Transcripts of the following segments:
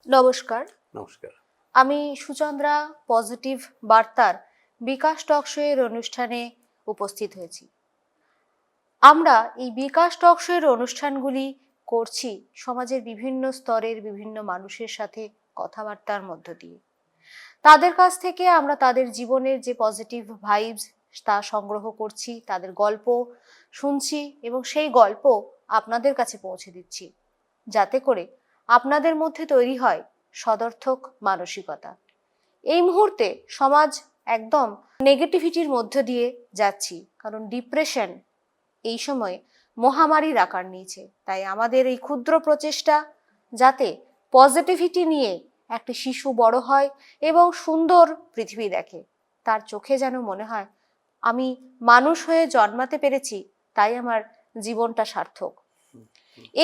নমস্কার। নমস্কার। আমি সুচন্দ্রা পজিটিভ বার্তার বিকাশ টক শো এর অনুষ্ঠানে উপস্থিত হয়েছি। আমরা এই বিকাশ টক শো এর অনুষ্ঠানগুলি করছি সমাজের বিভিন্ন স্তরের বিভিন্ন মানুষের সাথে কথাবার্তার মধ্য দিয়ে। তাদের কাছ থেকে আমরা তাদের জীবনের যে পজিটিভ ভাইবস তা সংগ্রহ করছি, তাদের গল্প শুনছি এবং সেই গল্প আপনাদের কাছে পৌঁছে দিচ্ছি, যাতে করে আপনাদের মধ্যে তৈরি হয় সদর্থক মানসিকতা। এই মুহূর্তে সমাজ একদম নেগেটিভিটির মধ্য দিয়ে যাচ্ছি, কারণ ডিপ্রেশন এই সময় মহামারীর আকার নিয়েছে। তাই আমাদের এই ক্ষুদ্র প্রচেষ্টা যাতে পজিটিভিটি নিয়ে একটি শিশু বড় হয় এবং সুন্দর পৃথিবী দেখে, তার চোখে যেন মনে হয় আমি মানুষ হয়ে জন্মাতে পেরেছি, তাই আমার জীবনটা সার্থক।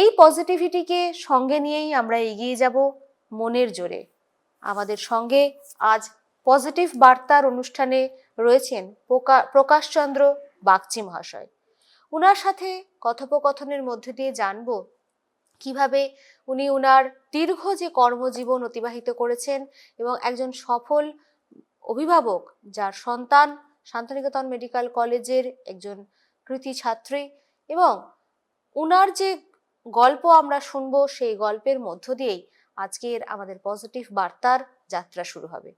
এই পজিটিভিটিকে সঙ্গে নিয়েই আমরা এগিয়ে যাব মনের জোরে। আমাদের সঙ্গে আজ পজিটিভ বার্তার অনুষ্ঠানে রয়েছেন প্রকাশচন্দ্র বাগচি মহাশয়। উনার সাথে কথোপকথনের মধ্যে দিয়ে জানব কিভাবে উনি উনার দীর্ঘ যে কর্মজীবন অতিবাহিত করেছেন এবং একজন সফল অভিভাবক, যার সন্তান শান্তিনিকেতন মেডিকেল কলেজের একজন কৃতি ছাত্রী, এবং উনার যে গল্প আমরা শুনবো সেই গল্পের মধ্য দিয়েই আজকের আমাদের পজিটিভ বার্তার যাত্রা শুরু হবে।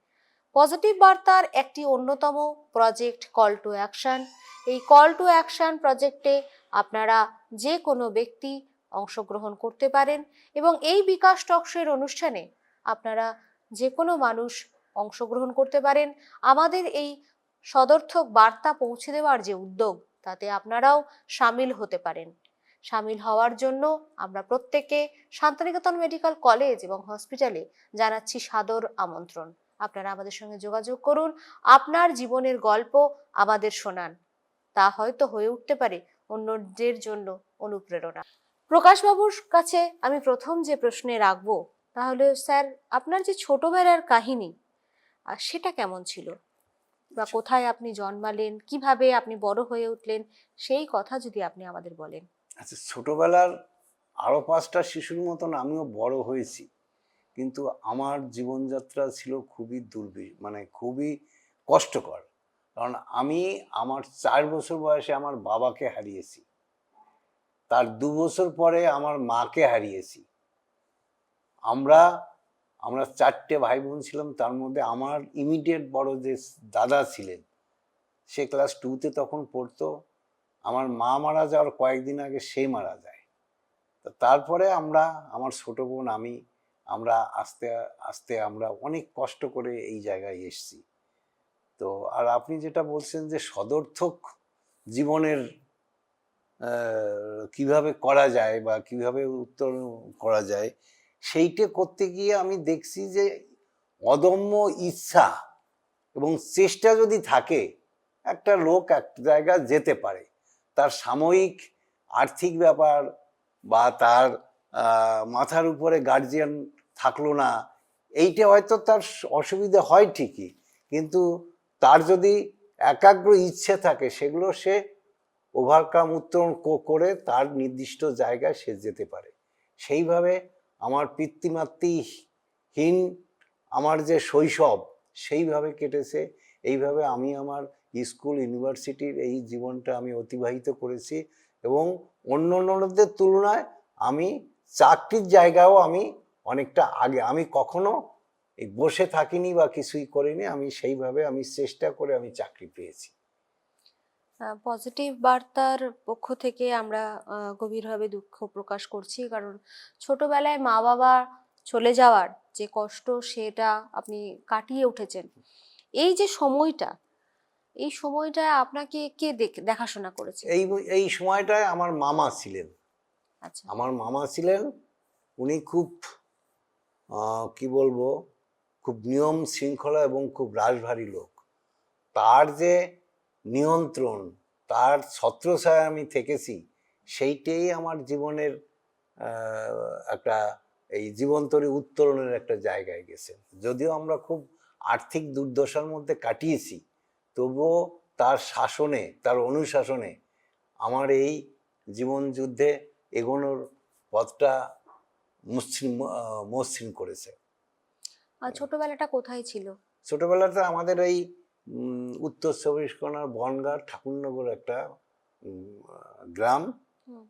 পজিটিভ বার্তার একটি অন্যতম প্রজেক্ট কল টু অ্যাকশন। এই কল টু অ্যাকশন প্রজেক্টে আপনারা যে কোনো ব্যক্তি অংশগ্রহণ করতে পারেন এবং এই বিকাশ টক শো এর অনুষ্ঠানে আপনারা যে কোনো মানুষ অংশগ্রহণ করতে পারেন। আমাদের এই সদর্থক বার্তা পৌঁছে দেওয়ার যে উদ্যোগ, তাতে আপনারাও সামিল হতে পারেন। সামিল হওয়ার জন্য আমরা প্রত্যেককে শান্তিনিকেতন মেডিকেল কলেজ এবং হসপিটালে জানাচ্ছি সাদর আমন্ত্রণ। আপনারা আমাদের সঙ্গে যোগাযোগ করুন, আপনার জীবনের গল্প আমাদের শোনান। তা হয়তো হয়ে উঠতে পারে অন্যদের জন্য অনুপ্রেরণা। প্রকাশবাবুর কাছে আমি প্রথম যে প্রশ্নে রাখবো, তাহলে স্যার, আপনার যে ছোটবেলার কাহিনী সেটা কেমন ছিল, বা কোথায় আপনি জন্মালেন, কিভাবে আপনি বড় হয়ে উঠলেন, সেই কথা যদি আপনি আমাদের বলেন। আচ্ছা, ছোটবেলার আরো 5টা শিশুর মতন আমিও বড় হয়েছি, কিন্তু আমার জীবনযাত্রা ছিল খুবই খুবই কষ্টকর। কারণ আমি আমার 4 বছর বয়সে আমার বাবাকে হারিয়েছি, তার 2 বছর পরে আমার মাকে হারিয়েছি। আমরা আমরা 4টে ভাই বোন ছিলাম, তার মধ্যে আমার ইমিডিয়েট বড় যে দাদা ছিলেন, সে ক্লাস 2তে তখন পড়তো। আমার মা মারা যাওয়ার কয়েকদিন আগে সে মারা যায়। তারপরে আমার ছোট বোন আমরা আস্তে আস্তে আমরা অনেক কষ্ট করে এই জায়গায় এসেছি। তো আর আপনি যেটা বলছেন যে সদর্থক জীবনের কিভাবে করা যায় বা কিভাবে উত্তরণ করা যায়, সেইটা করতে গিয়ে আমি দেখছি যে অদম্য ইচ্ছা এবং চেষ্টা যদি থাকে, একটা লোক এক জায়গায় যেতে পারে। তার সাময়িক আর্থিক ব্যাপার বা তার মাথার উপরে গার্জিয়ান থাকলো না, এইটা হয়তো তার অসুবিধা হয় ঠিকই, কিন্তু তার যদি একাগ্র ইচ্ছে থাকে, সেগুলো সে ওভারকাম উত্তরণ করে তার নির্দিষ্ট জায়গায় সে যেতে পারে। সেইভাবে আমার পিতৃমাতৃহীন আমার যে শৈশব, সেইভাবে কেটেছে। এইভাবে আমি আমার স্কুল ইউনিভার্সিটির এই জীবনটা আমি অতিবাহিত করেছি এবং অন্যদের তুলনায় আমি চাকরির জায়গাও আমি অনেকটা আগে। আমি কখনো এই বসে থাকিনি বা কিছুই করিনি, আমি সেইভাবে আমি চেষ্টা করে আমি চাকরি পেয়েছি। পজিটিভ বার্তার পক্ষ থেকে আমরা গভীরভাবে দুঃখ প্রকাশ করছি, কারণ ছোটবেলায় মা বাবা চলে যাওয়ার যে কষ্ট, সেটা আপনি কাটিয়ে উঠেছেন। এই যে সময়টা, এই সময়টা আপনাকে কে দেখাশোনা করেছে? এই সময়টায় আমার মামা ছিলেন। আচ্ছা। আমার মামা ছিলেন, উনি খুব কি বলবো, খুব নিয়ম শৃঙ্খলা এবং খুব রাশভারী লোক। তার যে নিয়ন্ত্রণ, তার ছত্রছায়া আমি থেকেছি, সেইটাই আমার জীবনের একটা এই জীবন্তরী উত্তরণের একটা জায়গায় গেছে। যদিও আমরা খুব আর্থিক দুর্দশার মধ্যে কাটিয়েছি, তবুও তার শাসনে, তার অনুশাসনে আমার এই জীবন যুদ্ধে এগোনোর পথটা মসৃণ করেছে। আর ছোটবেলাটা কোথায় ছিল? ছোটবেলাতে আমাদের এই উত্তর চব্বিশ পরগনার বনগাঁ ঠাকুরনগর একটা গ্রাম, হুম,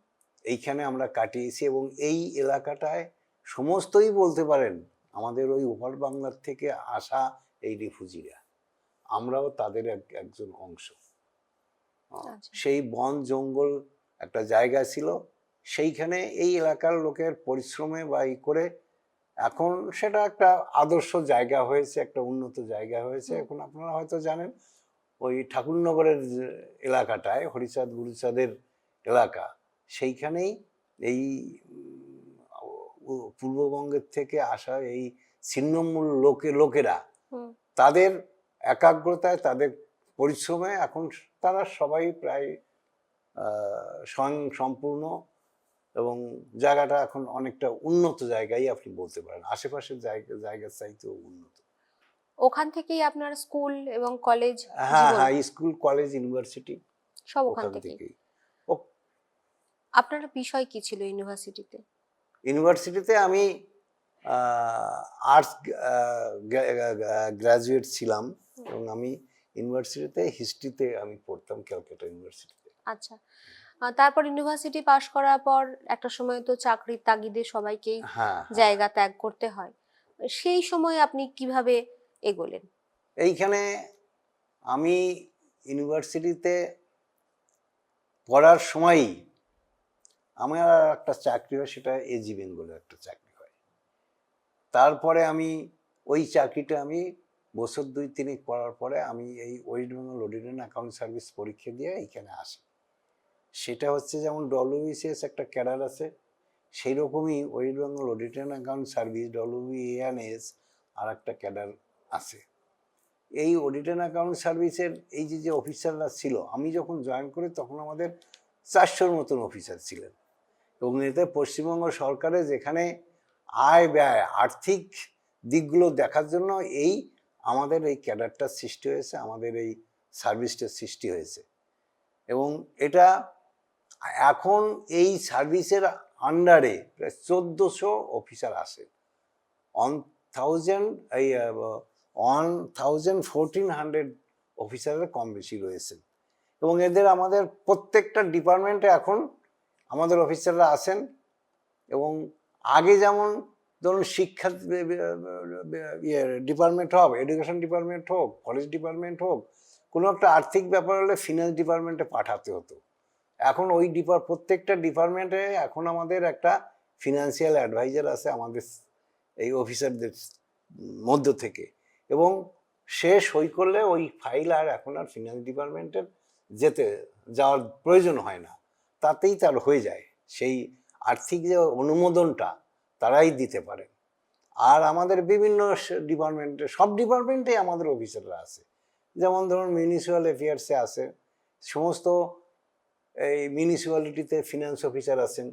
এইখানে আমরা কাটিয়েছি। এবং এই এলাকাটায় সমস্তই বলতে পারেন আমাদের ওই ওপার বাংলার থেকে আসা এই রিফিউজিরা, আমরাও তাদের একজন অংশ। আচ্ছা। সেই বন জঙ্গল একটা জায়গা ছিল, সেইখানে এই এলাকার লোকের পরিশ্রমে বা ই করে এখন সেটা একটা আদর্শ জায়গা হয়েছে, একটা উন্নত জায়গা হয়েছে। হুম, এখন আপনারা হয়তো জানেন ওই ঠাকুরনগরের যে এলাকাটায় হরিচাঁদ গুরুচাঁদের এলাকা, সেইখানেই এই পূর্ববঙ্গের থেকে আসা এই ছিন্নমূল লোকেরা হুম। তাদের একাগ্রতায়, তাদের পরিশ্রমে এখন তারা সবাই প্রায় স্বয়ং সম্পূর্ণ, এবং জায়গাটা এখন অনেকটা উন্নত জায়গায় আপনি বলতে পারেন, আশেপাশের জায়গার চাইতেও উন্নত। ওখান থেকেই আপনার স্কুল এবং কলেজ হ্যাঁ জীবন হ্যাঁ, স্কুল কলেজ ইউনিভার্সিটি সব ওখান ওখান থেকেই। থেকেই। আপনার বিষয় কি ছিল ইউনিভার্সিটিতে? ইউনিভার্সিটিতে আমি আর্টস গ্রাজুয়েট ছিলাম, এবং আমি ইউনিভার্সিটিতে হিস্ট্রিতে আমি পড়তাম ক্যালকাটা ইউনিভার্সিটিতে। আচ্ছা। তারপর ইউনিভার্সিটি পাশ করার পর একটা সময় তো চাকরির তাগিদে সবাইকেই হ্যাঁ হ্যাঁ, জায়গা ত্যাগ করতে হয়। সেই সময় আপনি কিভাবে এগোলেন? এইখানে আমি ইউনিভার্সিটিতে পড়ার সময়ই আমার আর একটা চাকরি হয়, সেটা এজি বেঙ্গলে একটা চাকরি হয়। তারপরে আমি ওই চাকরিটা আমি বছর 2-3 করার পরে আমি এই West Bengal audit and account service পরীক্ষা দিয়ে এইখানে আসি। সেটা হচ্ছে যেমন ডব্লিউবিসিএস একটা ক্যাডার আছে, সেই রকমই West Bengal audit and account service WBANS আর একটা ক্যাডার আছে। এই অডিট অ্যান্ড অ্যাকাউন্ট সার্ভিসের এই যে অফিসাররা ছিল, আমি যখন জয়েন করি তখন আমাদের 400-র মতন অফিসার ছিলেন। এবং এতে পশ্চিমবঙ্গ সরকারের যেখানে আয় ব্যয় আর্থিক দিকগুলো দেখার জন্য এই আমাদের এই ক্যাডারটার সৃষ্টি হয়েছে, আমাদের এই সার্ভিসটার সৃষ্টি হয়েছে। এবং এটা এখন এই সার্ভিসের আন্ডারে প্রায় 1400 অফিসার আসে। 1400 অফিসারের কম বেশি রয়েছেন। এবং এদের আমাদের প্রত্যেকটা ডিপার্টমেন্টে এখন আমাদের অফিসাররা আসেন। এবং আগে যেমন ধরুন শিক্ষা ডিপার্টমেন্ট হোক, এডুকেশন ডিপার্টমেন্ট হোক, ফরেস্ট ডিপার্টমেন্ট হোক, কোনো একটা আর্থিক ব্যাপার হলে ফিনান্স ডিপার্টমেন্টে পাঠাতে হতো। এখন ওই প্রত্যেকটা ডিপার্টমেন্টে এখন আমাদের একটা ফিনান্সিয়াল অ্যাডভাইজার আছে আমাদের এই অফিসারদের মধ্য থেকে, এবং সে সই করলে ওই ফাইল আর এখন আর ফিনান্স ডিপার্টমেন্টের যাওয়ার প্রয়োজন হয় না, তাতেই তার হয়ে যায়। সেই আর্থিক যে অনুমোদনটা তারাই দিতে পারে। আর আমাদের বিভিন্ন ডিপার্টমেন্টে, সব ডিপার্টমেন্টেই আমাদের অফিসাররা আছে। যেমন ধরুন মিউনিসিপ্যাল অ্যাফেয়ার্সে আছে, সমস্ত এই মিউনিসিপ্যালিটিতে ফিনান্স অফিসার আছেন।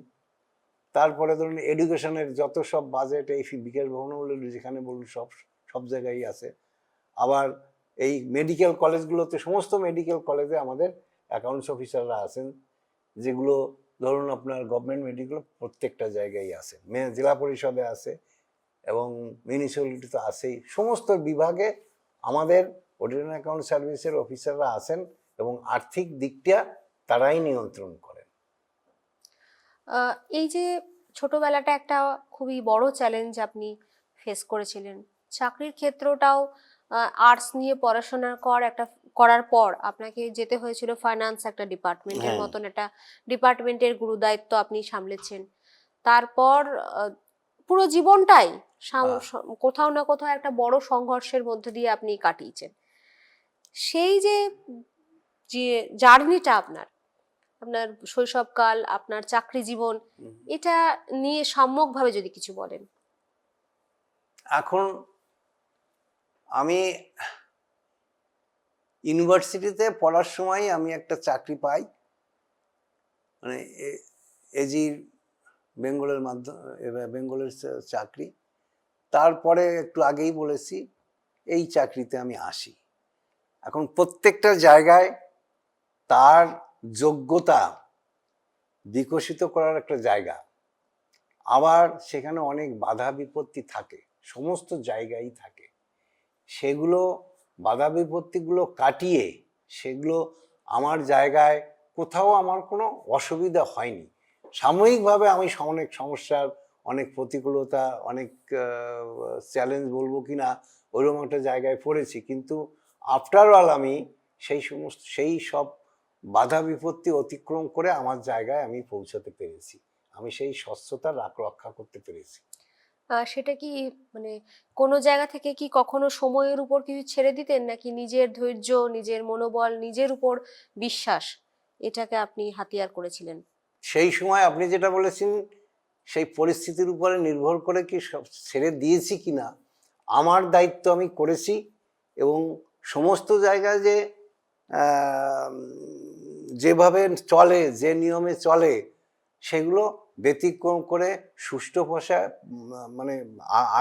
তারপরে ধরুন এডুকেশনের যত সব বাজেট, এই বিকাশ ভবন বলুন, যেখানে বলুন, সব জায়গায় আছে। আবার এই মেডিকেল কলেজগুলোতে, সমস্ত মেডিকেল কলেজে আমাদের অ্যাকাউন্টস অফিসাররা আছেন, যেগুলো ধরুন আপনার গভর্নমেন্ট মেডিকেল প্রত্যেকটা জায়গায় আছে, জেলা পরিষদে আছে, এবং মিউনিসিপ্যালিটি তো আছেই। সমস্ত বিভাগে আমাদের অডিট অ্যান্ড অ্যাকাউন্ট সার্ভিসের অফিসাররা আছেন, এবং আর্থিক দিকটা তারাই নিয়ন্ত্রণ করেন। এই যে ছোটবেলাটা একটা খুবই বড় চ্যালেঞ্জ আপনি ফেস করেছিলেন, চাকরির ক্ষেত্রটাও আর্টস নিয়ে পড়াশোনা করার পর আপনাকে যেতে হয়েছিল ফাইন্যান্স একটা ডিপার্টমেন্টের হ্যাঁ মতন একটা ডিপার্টমেন্টের গুরুদায়িত্ব আপনি সামলেছেন। তারপর পুরো জীবনটাই হ্যাঁ। কোথাও না কোথাও একটা বড় সংঘর্ষের মধ্যে দিয়ে আপনি কাটিয়েছেন। সেই যে যে জার্নিটা আপনার আপনার শৈশবকাল, আপনার চাকরি জীবন, এটা নিয়ে সাম্যকভাবে যদি কিছু বলেন। এখন আমি ইউনিভার্সিটিতে পড়ার সময় আমি একটা চাকরি পাই, মানে এজি বেঙ্গলের মাধ্যমে, বেঙ্গলের চাকরি। তারপরে একটু আগেই বলেছি এই চাকরিতে আমি আসি। এখন প্রত্যেকটা জায়গায় তার যোগ্যতা বিকশিত করার একটা জায়গা, আবার সেখানে অনেক বাধা বিপত্তি থাকে। সমস্ত জায়গায় থাকে। সেগুলো বাধা বিপত্তিগুলো কাটিয়ে সেগুলো আমার জায়গায় কোথাও আমার কোনো অসুবিধা হয়নি। সাময়িকভাবে আমি অনেক সমস্যার, অনেক প্রতিকূলতা, অনেক চ্যালেঞ্জ বলবো কিনা ওইরকম একটা জায়গায় পড়েছি, কিন্তু আফটার অল আমি সেই সব বাধা বিপত্তি অতিক্রম করে আমার জায়গায় আমি পৌঁছাতে পেরেছি। আমি সেই স্বচ্ছতা রক্ষা করতে পেরেছি। সেটা কি মানে কোনো জায়গা থেকে কি কখনো সময়ের উপর কিছু ছেড়ে দিতেন, নাকি নিজের ধৈর্য, নিজের মনোবল, নিজের উপর বিশ্বাস, এটাকে আপনি হাতিয়ার করেছিলেন? সেই সময় আপনি যেটা বলেছেন, সেই পরিস্থিতির উপরে নির্ভর করে কি সব ছেড়ে দিয়েছি কিনা, আমার দায়িত্ব আমি করেছি। এবং সমস্ত জায়গায় যে যেভাবে চলে, যে নিয়মে চলে, সেগুলো ব্যতিক্রম করে সুষ্ঠু ভাষায় মানে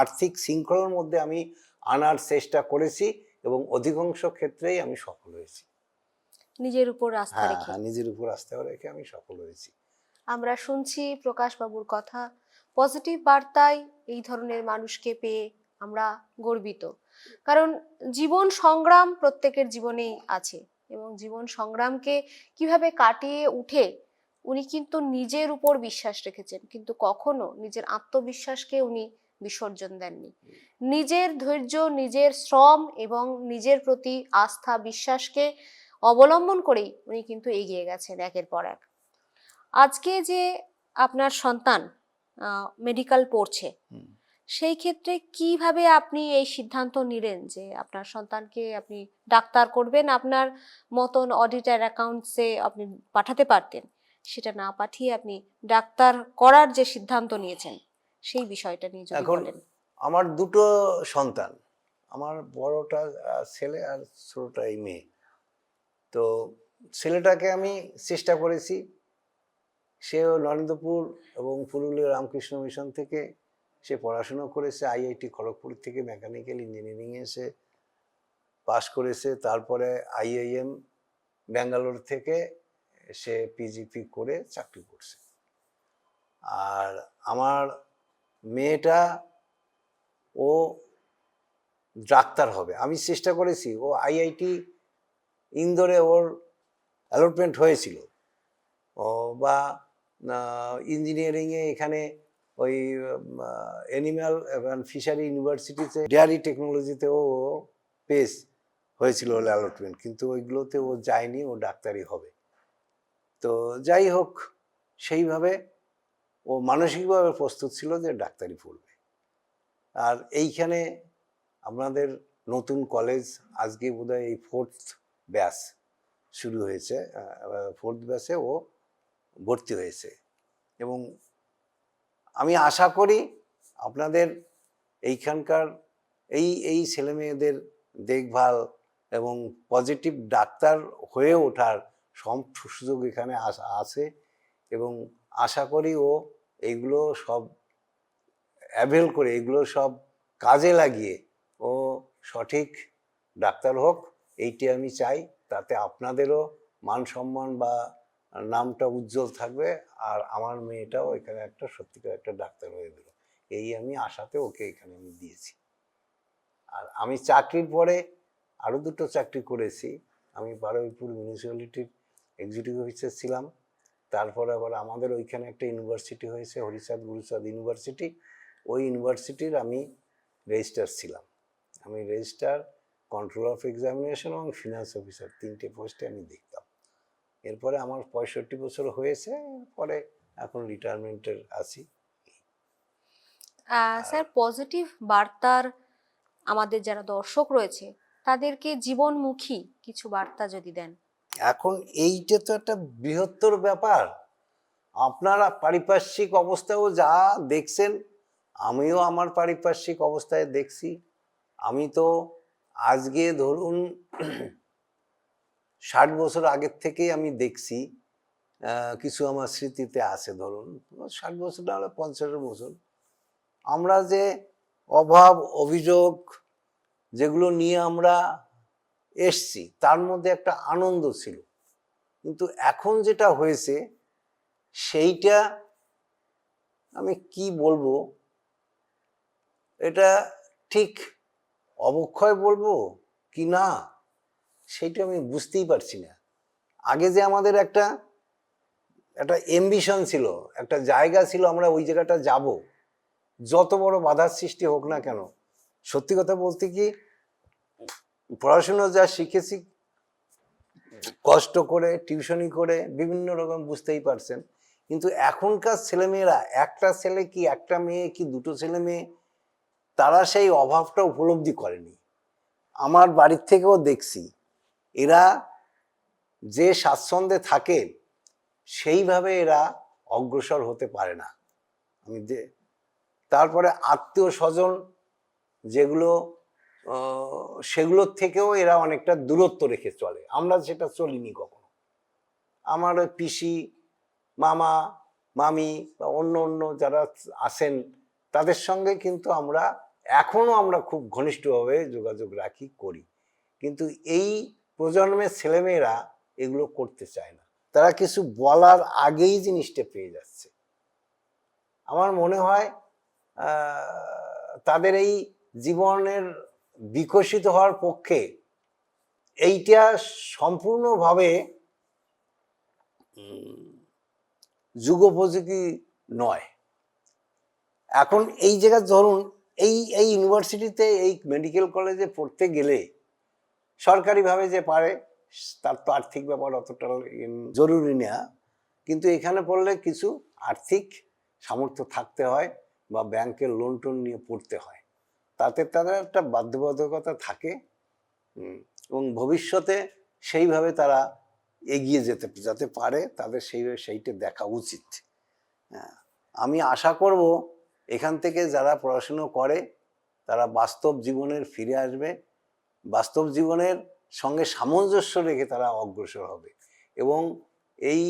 আর্থিক শৃঙ্খলার মধ্যে আমি আনার চেষ্টা করেছি এবং অধিকাংশ ক্ষেত্রেই আমি সফল হয়েছি। নিজের উপর আস্থা হ্যাঁ রেখে। হ্যাঁ, নিজের উপর আস্থা রেখে আমি সফল হয়েছি। আমরা শুনছি প্রকাশ বাবুর কথা, পজিটিভ বার্তায় এই ধরনের মানুষকে পেয়ে আমরা গর্বিত। কারণ জীবন সংগ্রাম প্রত্যেকের জীবনেই আছে, এবং জীবন সংগ্রামকে কিভাবে কাটিয়ে উঠে উনি কিন্তু নিজের উপর বিশ্বাস রেখেছেন, কিন্তু কখনো নিজের আত্মবিশ্বাসকে উনি বিসর্জন দেননি। নিজের ধৈর্য, নিজের শ্রম এবং নিজের প্রতি আস্থা বিশ্বাসকে অবলম্বন করেই উনি কিন্তু এগিয়ে গেছেন একের পর এক। আজকে যে আপনার সন্তান মেডিকেল পড়ছে, সেই ক্ষেত্রে কিভাবে আপনি এই সিদ্ধান্ত নিলেন যে আপনার সন্তানকে আপনি ডাক্তার করবেন? আপনার মতন অডিটার অ্যাকাউন্টসে আপনি পাঠাতে পারতেন, সেটা না পাঠিয়ে আপনি ডাক্তার করার যে সিদ্ধান্ত নিয়েছেন, সেই বিষয়টা নিয়ে যদি এখন বলেন। আমার দুটো সন্তান, আমার বড়টা ছেলে আর ছোটটা এই মেয়ে। তো ছেলেটাকে আমি চেষ্টা করেছি, সেও নরেন্দ্রপুর এবং পুরুলিয়া রামকৃষ্ণ মিশন থেকে সে পড়াশোনা করেছে, আইআইটি খড়গপুর থেকে মেকানিক্যাল ইঞ্জিনিয়ারিংয়ে সে পাশ করেছে। তারপরে আইআইএম ব্যাঙ্গালোর থেকে সে পিজিপি করে চাকরি করছে। আর আমার মেয়েটা, ও ডাক্তার হবে। আমি চেষ্টা করেছি, ও আইআইটি ইন্দোরে ওর অ্যালটমেন্ট হয়েছিল, ও বা ইঞ্জিনিয়ারিংয়ে এখানে ওই অ্যানিম্যাল ফিশারি ইউনিভার্সিটিতে ডেয়ারি টেকনোলজিতে ও পেস হয়েছিল ওর অ্যালটমেন্ট, কিন্তু ওইগুলোতে ও যায়নি, ও ডাক্তারি হবে। তো যাই হোক, সেইভাবে ও মানসিকভাবে প্রস্তুত ছিল যে ডাক্তারি পড়বে। আর এইখানে আপনাদের নতুন কলেজ আজকে বোধহয় এই 4th ব্যাচ শুরু হয়েছে, 4th ব্যাচে ও ভর্তি হয়েছে। এবং আমি আশা করি আপনাদের এইখানকার এই ছেলে মেয়েদের দেখভাল এবং পজিটিভ ডাক্তার হয়ে ওঠার সব সুযোগ এখানে আছে, এবং আশা করি ও এইগুলো সব অ্যাভেল করে, এগুলো সব কাজে লাগিয়ে ও সঠিক ডাক্তার হোক, এইটি আমি চাই। তাতে আপনাদেরও মান সম্মান বা নামটা উজ্জ্বল থাকবে, আর আমার মেয়েটাও এখানে একটা সত্যিকার একটা ডাক্তার হয়ে গেল, এই আমি আশাতে ওকে এখানে আমি দিয়েছি। আর আমি চাকরির পরে আরও দুটো চাকরি করেছি। আমি বারুইপুর মিউনিসিপ্যালিটির এক্সিকিউটিভ অফিসার ছিলাম। তারপরে আবার আমাদের ওইখানে একটা ইউনিভার্সিটি হয়েছে, হরিচাঁদ গুরুচাঁদ ইউনিভার্সিটি, ওই ইউনিভার্সিটির আমি রেজিস্ট্রার ছিলাম। আমি রেজিস্ট্রার, কন্ট্রোল অফ এক্সামিনেশন এবং ফিনান্স অফিসার, 3টে পোস্টে আমি দেখতাম। এরপরে আমার 65 বছর হয়েছে, পরে এখন রিটায়ারমেন্টের আছি। স্যার, পজিটিভ বার্তার আমাদের যারা দর্শক রয়েছে তাদেরকে জীবনমুখী কিছু বার্তা যদি দেন। এখন এইটা তো একটা বৃহত্তর ব্যাপার। আপনারা পারিপার্শ্বিক অবস্থাও যা দেখছেন, আমিও আমার পারিপার্শ্বিক অবস্থায় দেখছি। আমি তো আজকে ধরুন 60 বছর আগের থেকেই আমি দেখছি, কিছু আমার স্মৃতিতে আছে। ধরুন 60 বছর না হলে 50 বছর, আমরা যে অভাব অভিযোগ যেগুলো নিয়ে আমরা এসছি, তার মধ্যে একটা আনন্দ ছিল। কিন্তু এখন যেটা হয়েছে, সেইটা আমি কি বলবো, এটা ঠিক অবক্ষয় বলবো কি না সেইটা আমি বুঝতেই পারছি না। আগে যে আমাদের একটা একটা এমবিশন ছিল, একটা জায়গা ছিল, আমরা ওই জায়গাটা যাব, যত বড় বাধার সৃষ্টি হোক না কেন। সত্যি কথা বলতে কি, পড়াশুনো যা শিখেছি কষ্ট করে, টিউশনি করে, বিভিন্ন রকম, বুঝতেই পারছেন। কিন্তু এখনকার ছেলেমেয়েরা, একটা ছেলে কি একটা মেয়ে কি দুটো ছেলে মেয়ে, তারা সেই অভাবটা উপলব্ধি করেনি। আমার বাড়ির থেকেও দেখছি, এরা যে স্বাচ্ছন্দ্যে থাকে সেইভাবে এরা অগ্রসর হতে পারে না। আমি তারপরে আত্মীয় স্বজন যেগুলো, সেগুলোর থেকেও এরা অনেকটা দূরত্ব রেখে চলে। আমরা সেটা চলিনি কখনো। আমার ওই পিসি, মামা, মামি বা অন্য অন্য যারা আছেন তাদের সঙ্গে কিন্তু আমরা খুব ঘনিষ্ঠভাবে যোগাযোগ রাখি, করি। কিন্তু এই প্রজন্মের ছেলেমেয়েরা এগুলো করতে চায় না। তারা কিছু বলার আগেই জিনিসটা পেয়ে যাচ্ছে। আমার মনে হয় তাদের এই জীবনের বিকশিত হওয়ার পক্ষে এইটা সম্পূর্ণভাবে যুগোপযোগী নয়। এখন এই জায়গায় ধরুন, এই এই ইউনিভার্সিটিতে, এই মেডিকেল কলেজে পড়তে গেলে সরকারিভাবে যে পারে, তার তো আর্থিক ব্যাপার অতটা জরুরি না, কিন্তু এখানে পড়লে কিছু আর্থিক সামর্থ্য থাকতে হয় বা ব্যাংকের লোন টোন নিয়ে পড়তে হয়। তাতে তাদের একটা বাধ্যবাধকতা থাকে, এবং ভবিষ্যতে সেইভাবে তারা এগিয়ে যাতে পারে, তাদের সেইটা দেখা উচিত। হ্যাঁ, আমি আশা করব এখান থেকে যারা পড়াশুনো করে তারা বাস্তব জীবনের ফিরে আসবে, বাস্তব জীবনের সঙ্গে সামঞ্জস্য রেখে তারা অগ্রসর হবে, এবং এই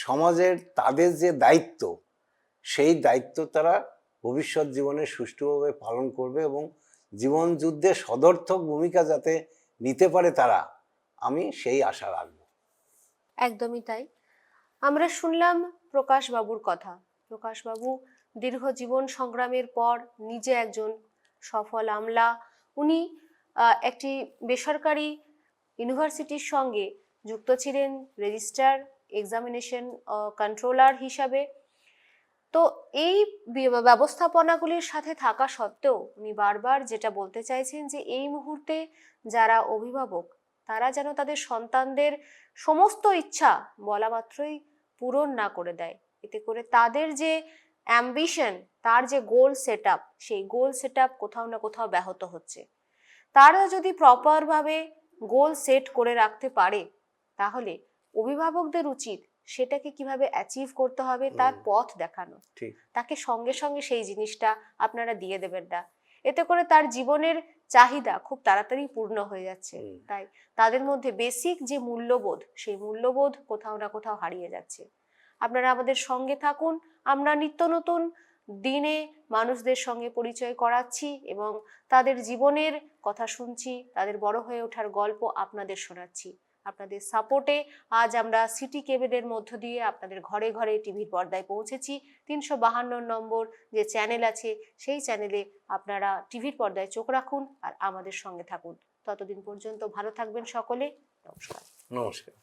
সমাজের তাদের যে দায়িত্ব, সেই দায়িত্ব তারা ভবিষ্যৎ জীবনে সুষ্ঠুভাবে পালন করবে, এবং জীবন যুদ্ধে সদর্থক ভূমিকা যাতে নিতে পারে তারা, আমি সেই আশা রাখব। একদমই তাই। আমরা শুনলাম প্রকাশ বাবুর কথা। প্রকাশ বাবু দীর্ঘ জীবন সংগ্রামের পর নিজে একজন সফল আমলা। উনি একটি বেসরকারি ইউনিভার্সিটির সঙ্গে যুক্ত ছিলেন রেজিস্ট্রার এক্সামিনেশন কন্ট্রোলার হিসাবে। তো এই ব্যবস্থাপনাগুলির সাথে থাকা সত্ত্বেও উনি বারবার যেটা বলতে চাইছেন যে এই মুহূর্তে যারা অভিভাবক, তারা যেন তাদের সন্তানদের সমস্ত ইচ্ছা বলা মাত্রই পূরণ না করে দেয়। এতে করে তাদের যে অ্যাম্বিশন, তার যে গোল সেট আপ, সেই গোল সেট আপ কোথাও না কোথাও ব্যাহত হচ্ছে। তারা যদি প্রপারভাবে গোল সেট করে রাখতে পারে, তাহলে অভিভাবকদের উচিত সেটাকে কিভাবে অ্যাচিভ করতে হবে তার পথ দেখানো। তাকে সঙ্গে সঙ্গে সেই জিনিসটা আপনারা দিয়ে দেবেন না। এতে করে তার জীবনের চাহিদা খুব তাড়াতাড়ি পূর্ণ হয়ে যাচ্ছে। তাই তাদের মধ্যে বেসিক যে মূল্যবোধ, সেই মূল্যবোধ কোথাও না কোথাও হারিয়ে যাচ্ছে। আপনারা আমাদের সঙ্গে থাকুন। আমরা নিত্য নতুন দিনে মানুষদের সঙ্গে পরিচয় করাচ্ছি এবং তাদের জীবনের কথা শুনছি, তাদের বড় হয়ে ওঠার গল্প আপনাদের শোনাচ্ছি। আপনাদের সাপোর্টে আজ আমরা সিটি কেবলের মধ্য দিয়ে আপনাদের ঘরে ঘরে টিভির পর্দায় পৌঁছেছি। 352 নম্বর যে চ্যানেল আছে, সেই চ্যানেলে আপনারা টিভির পর্দায় চোখ রাখুন আর আমাদের সঙ্গে থাকুন। ততদিন পর্যন্ত ভালো থাকবেন সকলে। নমস্কার। নমস্কার।